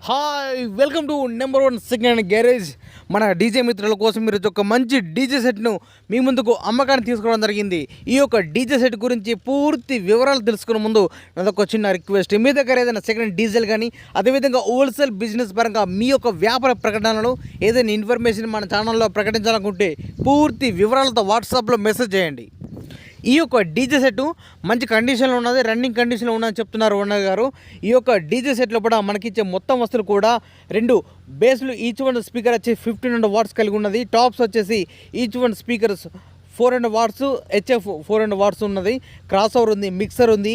Hi welcome to number 1 second hand garage. మన DJ మిత్రుల కోసం మీరు ఒక మంచి డీజే సెట్ను మీ ముందుకు అమ్మకాన్ని తీసుకోవడం జరిగింది. ఈ యొక్క డీజే సెట్ గురించి పూర్తి వివరాలు తెలుసుకునే ముందు నాదొక చిన్న రిక్వెస్ట్. మీ దగ్గర ఏదైనా సెకండ్ హ్యాండ్ డీజిల్ కానీ అదేవిధంగా హోల్సేల్ బిజినెస్ పరంగా మీ యొక్క వ్యాపార ప్రకటనలు ఏదైనా ఇన్ఫర్మేషన్ మన ఛానల్లో ప్రకటించాలనుకుంటే పూర్తి వివరాలతో వాట్సాప్లో మెసేజ్ చేయండి. ఈ యొక్క డీజే సెట్ మంచి కండిషన్లో ఉన్నది, రన్నింగ్ కండిషన్లో ఉన్నదని చెప్తున్నారు ఓనర్ గారు. ఈ యొక్క డీజే సెట్లో కూడా మనకిచ్చే మొత్తం వస్తువులు కూడా 2 బేస్లు, ఈచ్ వన్ స్పీకర్ వచ్చి 1500 వాట్స్ కలిగి ఉన్నది. టాప్స్ వచ్చేసి each one speakers 400 watts, HF 400 watts ఉన్నది. క్రాస్ ఓవర్ ఉంది, మిక్సర్ ఉంది,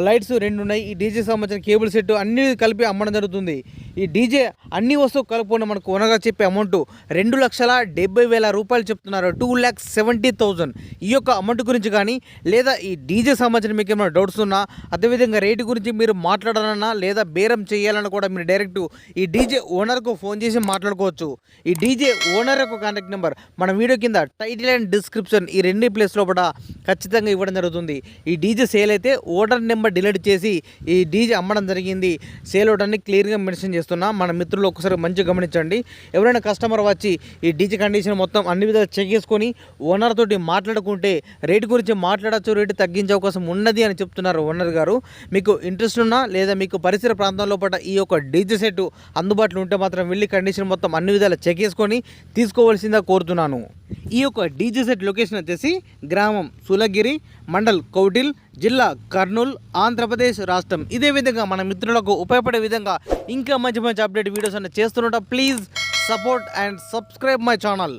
లైట్స్ 2 ఉన్నాయి. ఈ డీజే సంబంధించిన కేబుల్ సెట్ అన్నీ కలిపి అమ్మడం జరుగుతుంది. ఈ డీజే అన్ని వస్తువు కలుపుకొని మనకు ఓనర్గా చెప్పే అమౌంట్ 2,70,000 రూపాయలు చెప్తున్నారు, 2,70,000. ఈ యొక్క అమౌంట్ గురించి కానీ లేదా ఈ డీజే సంబంధించిన మీకు ఏమైనా డౌట్స్ ఉన్నా, అదేవిధంగా రేటు గురించి మీరు మాట్లాడాలన్నా లేదా బేరం చేయాలన్నా కూడా మీరు డైరెక్ట్ ఈ డీజే ఓనర్కు ఫోన్ చేసి మాట్లాడుకోవచ్చు. ఈ డీజే ఓనర్ యొక్క కాంటాక్ట్ నెంబర్ మన వీడియో కింద టైటిల్ అండ్ డిస్క్రిప్షన్ ఈ 2 ప్లేస్లో కూడా ఖచ్చితంగా ఇవ్వడం జరుగుతుంది. ఈ డీజే సేల్ అయితే ఓర్డర్ నెంబర్ డిలీట్ చేసి ఈ డీజే అమ్మడం జరిగింది. సేల్ ఓటర్ని క్లియర్గా మెన్షన్ చేస్తున్నా. మన మిత్రులు ఒకసారి మంచిగా గమనించండి. ఎవరైనా కస్టమర్ వచ్చి ఈ డీజే కండిషన్ మొత్తం అన్ని విధాలు చెక్ చేసుకొని ఓనర్ తోటి మాట్లాడుకుంటే రేటు గురించి మాట్లాడచ్చు, రేటు తగ్గించే అవకాశం ఉన్నది అని చెప్తున్నారు ఓనర్ గారు. మీకు ఇంట్రెస్ట్ ఉన్నా లేదా మీకు పరిసర ప్రాంతంలో పట్ల ఈ యొక్క డీజే సెట్ అందుబాటులో ఉంటే మాత్రం వెళ్ళి కండిషన్ మొత్తం అన్ని విధాలు చెక్ చేసుకొని తీసుకోవాల్సిందిగా కోరుతున్నాను. ఈ యొక్క డీజే సెట్ లొకేషన్ వచ్చేసి గ్రామం సులగిరి, మండల్ కౌటిల్, జిల్లా కర్నూలు, ఆంధ్రప్రదేశ్ రాష్ట్రం. ఇదే విధంగా మన మిత్రులకు ఉపయోగపడే విధంగా ఇంకా మంచి మంచి అప్డేట్ వీడియోస్ అన్ని చేస్తుంటా. Please support and subscribe my channel.